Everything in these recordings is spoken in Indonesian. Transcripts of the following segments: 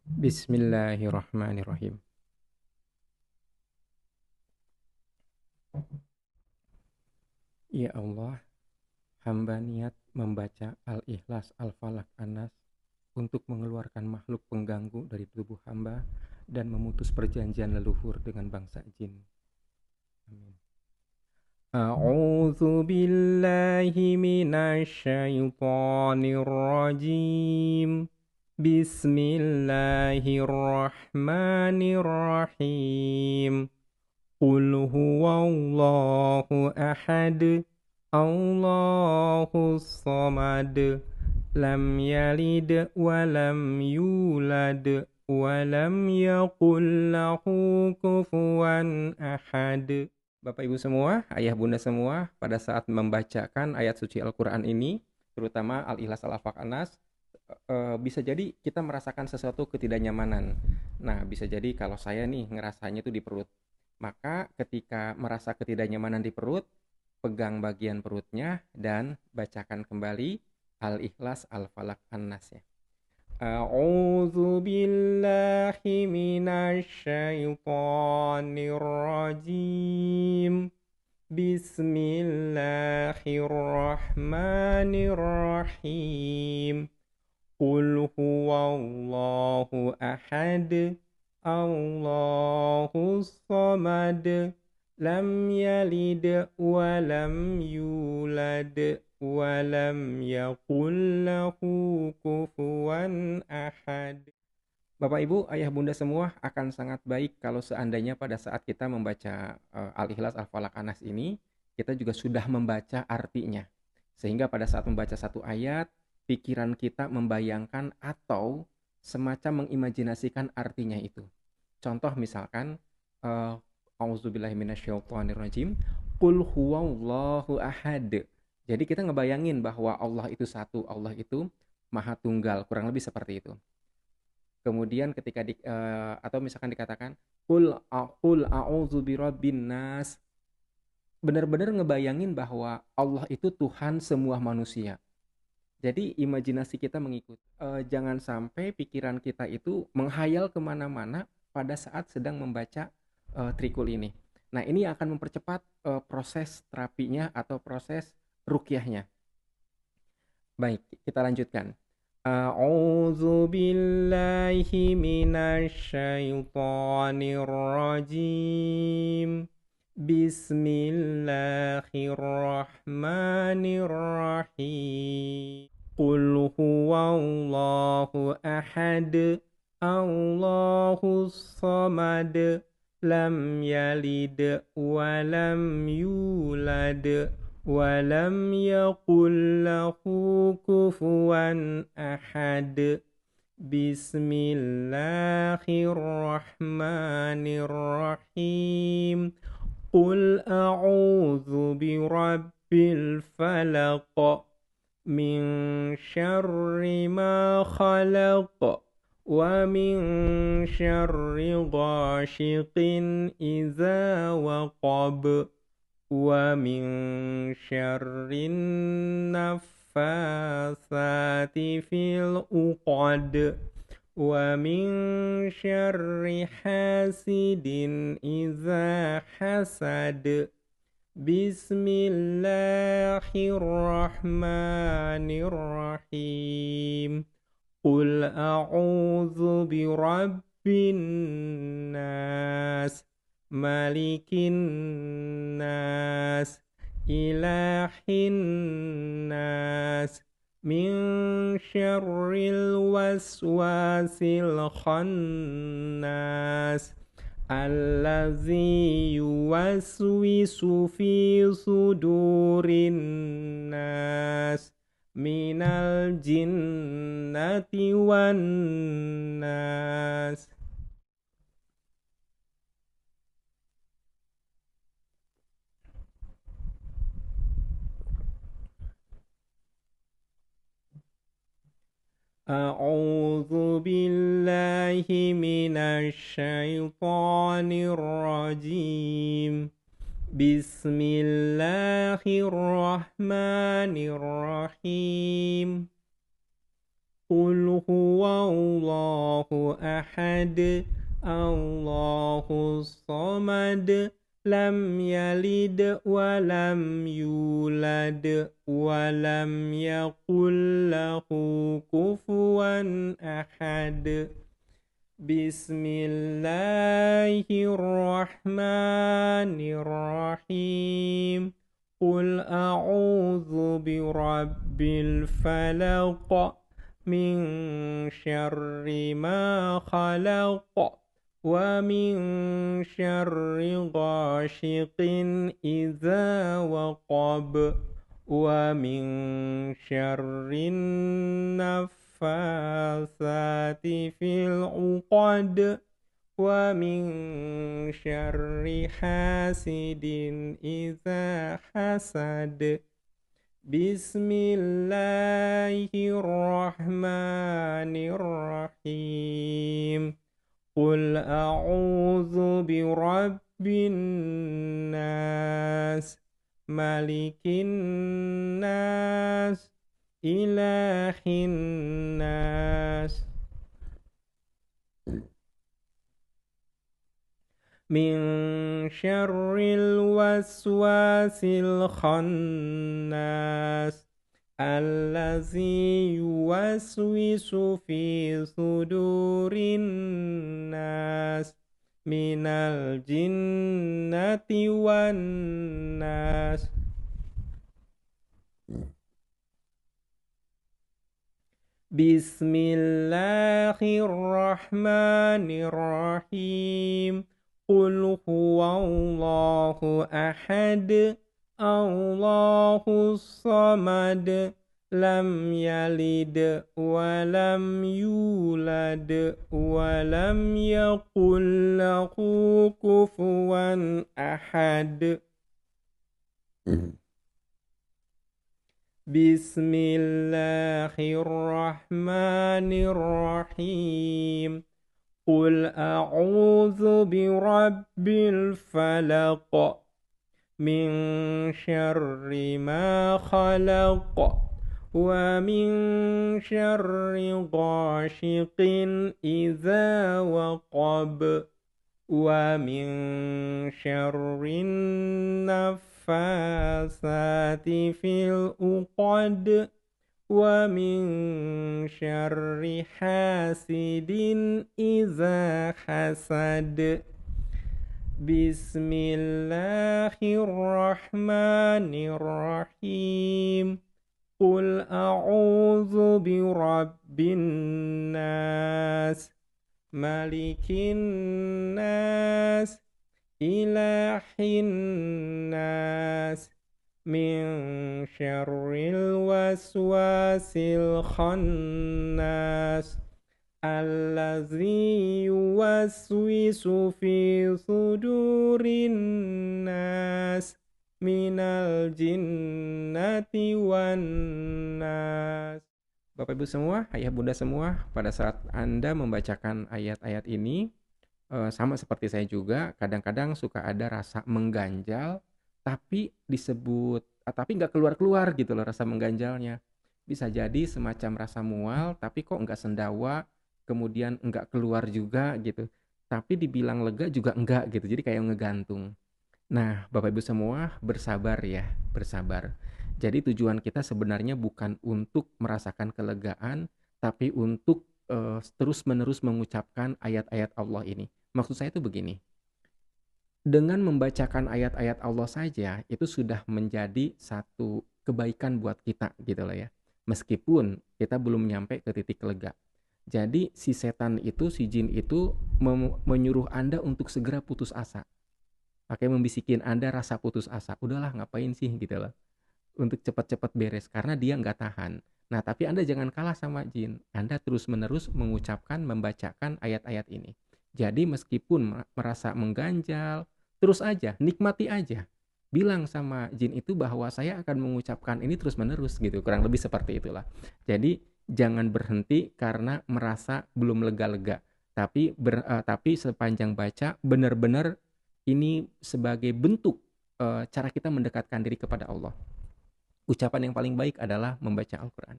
Bismillahirrahmanirrahim. Ya Allah, hamba niat membaca Al-Ikhlas, Al-Falaq, An-Nas untuk mengeluarkan makhluk pengganggu dari tubuh hamba dan memutus perjanjian leluhur dengan bangsa jin. Amin. A'udzu billahi minasyaitonir rajim. Bismillahirrahmanirrahim. Qul huwallahu ahad, Allahus samad, lam yalid wa lam yulad wa lam yakul lahu kufuwan ahad. Bapak Ibu semua, ayah bunda semua, pada saat membacakan ayat suci Al-Quran ini, terutama Al-Ikhlas Al-Falaq An-Nas, bisa jadi kita merasakan sesuatu ketidaknyamanan. Nah, bisa jadi kalau saya nih ngerasanya itu di perut. Maka ketika merasa ketidaknyamanan di perut, pegang bagian perutnya dan bacakan kembali Al-Ikhlas Al-Falaq An-Nas ya. A'udzu billahi minasyaitonir rajim. Bismillahirrahmanirrahim. Qul huwallahu ahad, Allahus samad, lam yalid wa lam yulad wa lam yakul lahu kufuwan ahad. Bapak Ibu, ayah bunda semua, akan sangat baik kalau seandainya pada saat kita membaca Al-Ikhlas Al-Falaq An-Nas ini, kita juga sudah membaca artinya. Sehingga pada saat membaca satu ayat, pikiran kita membayangkan atau semacam mengimajinasikan artinya itu. Contoh misalkan, Auzubillahiminasyaitonirrajim, Qul huwallahu ahad. Jadi kita ngebayangin bahwa Allah itu satu, Allah itu maha tunggal, kurang lebih seperti itu. Kemudian ketika atau misalkan dikatakan qul a'udzu birabbin nas, benar-benar ngebayangin bahwa Allah itu Tuhan semua manusia. Jadi imajinasi kita mengikut. Jangan sampai pikiran kita itu menghayal kemana-mana pada saat sedang membaca trikul ini. Nah, ini akan mempercepat proses terapinya atau proses rukyahnya. Baik, kita lanjutkan. A'udzu billahi minasyaitonir rajim. Bismillahirrahmanirrahim. Qul huwallahu ahad, Allahus samad, lam yalid wa lam yulad wa lam yakul lahu kufuwan ahad. Bismillahirrahmanirrahim. Qul a'udzu birabbil falaq min syarri ma khalaq wa min syarri ghasyiqin idza waqab wa min syarrin naffasati fil uqad wa min syarri hasidin idza hasad. Bismillahirrahmanirrahim. Qul a'udzu birabbin nas, malikin nas, ilahin nas, min syarril waswasil khannas, allazi yuwaswisu fi sudurin nas, minal jinnati wan nas. A'udzu billahi minasyaitonir rajim. Bismillahirrahmanirrahim. Qul huwallahu Allahu ahad, Allahus samad, lam yalid wa lam yulad wa lam yakul lahu kufuwan ahad. Bismillahirrahmanirrahim. Qul a'udzu birabbil falaq min syarri ma khalaq wa min syarri ghasyiqin idza waqab wa min syarrin naffasati fil 'uqad wa min syarri hasidin idza hasad. Bismillahirrahmanirrahim. Qul a'udzu birabbin nas, malikin nas, ilahin nas, min syarril waswasil khannas, allazi yuwaswisu fi sudurin nas, minal jinnati wan nas. Bismillahirrahmanirrahim. Qul huwallahu ahad, Allahus samad, lam yalid wa lam yulad wa lam yakul lahu kufuwan ahad. Bismillahirrahmanirrahim. Qul a'udzu birabbil falaq min syarri ma khalaq wa min syarri ghasyiqin idza waqab wa min syarrin naffasati fil 'uqad wa min syarri hasidin idza hasad. Bismillahirrahmanirrahim. Qul a'udzu birabbin nas, malikin nas, ilahin nas, min syarril waswasil khannas, allazi yuwaswisu fi sudurin nas, minal jinnati wan nas. Bapak Ibu semua, ayah bunda semua, pada saat Anda membacakan ayat-ayat ini, sama seperti saya juga, kadang-kadang suka ada rasa mengganjal, tapi nggak keluar-keluar gitu loh rasa mengganjalnya. Bisa jadi semacam rasa mual, tapi kok nggak sendawa, kemudian nggak keluar juga gitu. Tapi dibilang lega juga enggak gitu, jadi kayak ngegantung. Nah, Bapak Ibu semua, bersabar ya, bersabar. Jadi tujuan kita sebenarnya bukan untuk merasakan kelegaan, tapi untuk terus-menerus mengucapkan ayat-ayat Allah ini. Maksud saya itu begini, dengan membacakan ayat-ayat Allah saja, itu sudah menjadi satu kebaikan buat kita gitu loh ya. Meskipun kita belum nyampe ke titik lega. Jadi si setan itu, si jin itu menyuruh Anda untuk segera putus asa. Pakai membisikin Anda rasa putus asa. Udahlah ngapain sih gitu loh. Untuk cepat-cepat beres karena dia nggak tahan. Nah, tapi Anda jangan kalah sama jin. Anda terus-menerus mengucapkan, membacakan ayat-ayat ini. Jadi meskipun merasa mengganjal, terus aja, nikmati aja. Bilang sama jin itu bahwa saya akan mengucapkan ini terus-menerus gitu. Kurang lebih seperti itulah. Jadi jangan berhenti karena merasa belum lega-lega. Tapi sepanjang baca benar-benar ini sebagai bentuk cara kita mendekatkan diri kepada Allah. Ucapan yang paling baik adalah membaca Al-Quran.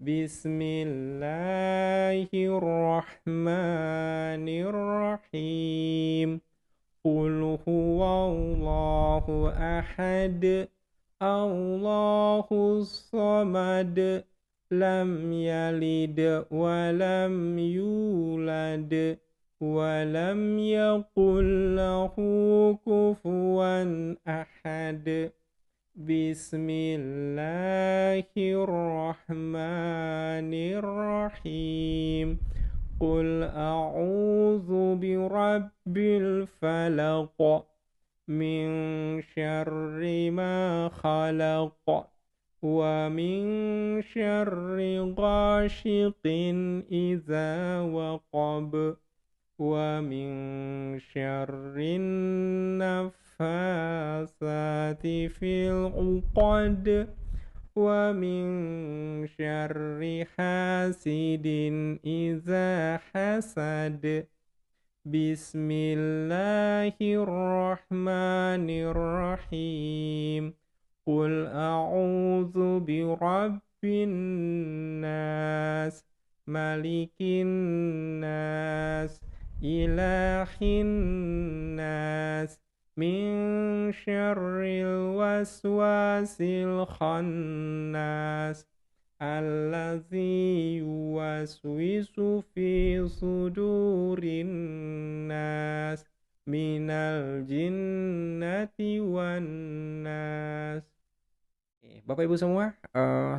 Bismillahirrahmanirrahim. Qul huwallahu ahad. Allahus samad. Lam yalid wa lam yulad. Wa lam yakul lahu kufuwan ahad. Bismillahirrahmanirrahim. Qul a'udzu birabbil falaq min syarri ma khalaq wa min syarri ghasyiqin idza waqab wa min syarrin naffasati fil 'uqad wa min syarri hasidin idza hasad. Bismillahirrahmanirrahim. Qul a'udzu birabbin nas, malikin nas, ilahin nas, min syarril waswasil khannas, allazi yuwaswisu fi sudurin nas, minal jinnati wan nas. Bapak Ibu semua,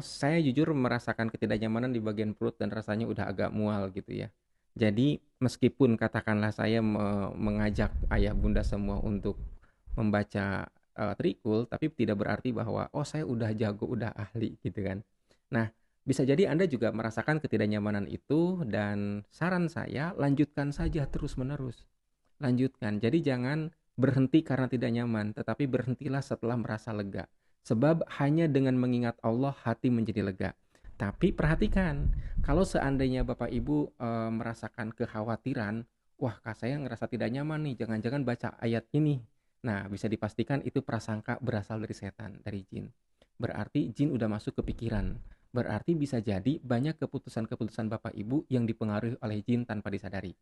saya jujur merasakan ketidaknyamanan di bagian perut dan rasanya udah agak mual gitu ya. Jadi meskipun katakanlah saya mengajak ayah bunda semua untuk membaca trikul, tapi tidak berarti bahwa oh saya udah jago, udah ahli gitu kan. Nah, bisa jadi Anda juga merasakan ketidaknyamanan itu dan saran saya lanjutkan saja terus-menerus. Lanjutkan. Jadi jangan berhenti karena tidak nyaman, tetapi berhentilah setelah merasa lega. Sebab hanya dengan mengingat Allah hati menjadi lega. Tapi perhatikan, kalau seandainya Bapak Ibu merasakan kekhawatiran, wah kak saya ngerasa tidak nyaman nih, jangan-jangan baca ayat ini. Nah, bisa dipastikan itu prasangka berasal dari setan, dari jin. Berarti jin udah masuk ke pikiran. Berarti bisa jadi banyak keputusan-keputusan Bapak Ibu yang dipengaruhi oleh jin tanpa disadari.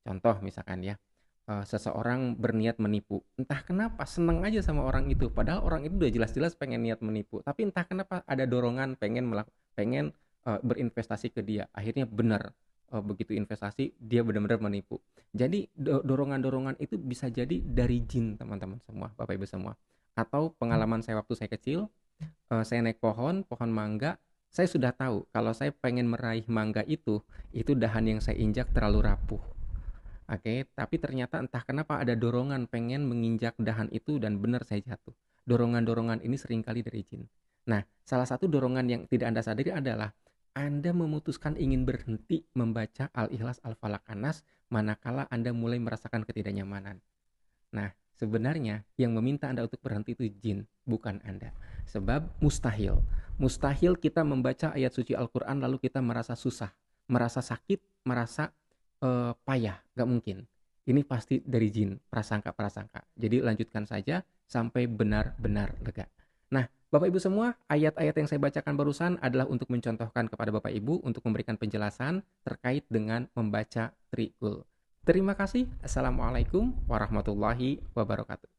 Contoh misalkan ya, seseorang berniat menipu. Entah kenapa seneng aja sama orang itu. Padahal orang itu udah jelas-jelas pengen niat menipu. Tapi entah kenapa ada dorongan pengen berinvestasi ke dia. Akhirnya benar begitu investasi dia benar-benar menipu. Jadi dorongan-dorongan itu bisa jadi dari jin teman-teman semua, Bapak Ibu semua. Atau pengalaman saya waktu saya kecil, saya naik pohon mangga. Saya sudah tahu kalau saya pengen meraih mangga itu dahan yang saya injak terlalu rapuh. Oke, tapi ternyata entah kenapa ada dorongan pengen menginjak dahan itu dan benar saya jatuh. Dorongan-dorongan ini seringkali dari jin. Nah, salah satu dorongan yang tidak Anda sadari adalah Anda memutuskan ingin berhenti membaca Al-Ikhlas Al-Falaq An-Nas manakala Anda mulai merasakan ketidaknyamanan. Nah, sebenarnya yang meminta Anda untuk berhenti itu jin, bukan Anda. Sebab mustahil kita membaca ayat suci Al-Quran lalu kita merasa susah, merasa sakit, merasa payah, gak mungkin. Ini pasti dari jin, prasangka-prasangka. Jadi lanjutkan saja sampai benar-benar lega. Nah, Bapak Ibu semua, ayat-ayat yang saya bacakan barusan adalah untuk mencontohkan kepada Bapak Ibu untuk memberikan penjelasan terkait dengan membaca trikul. Terima kasih. Assalamualaikum warahmatullahi wabarakatuh.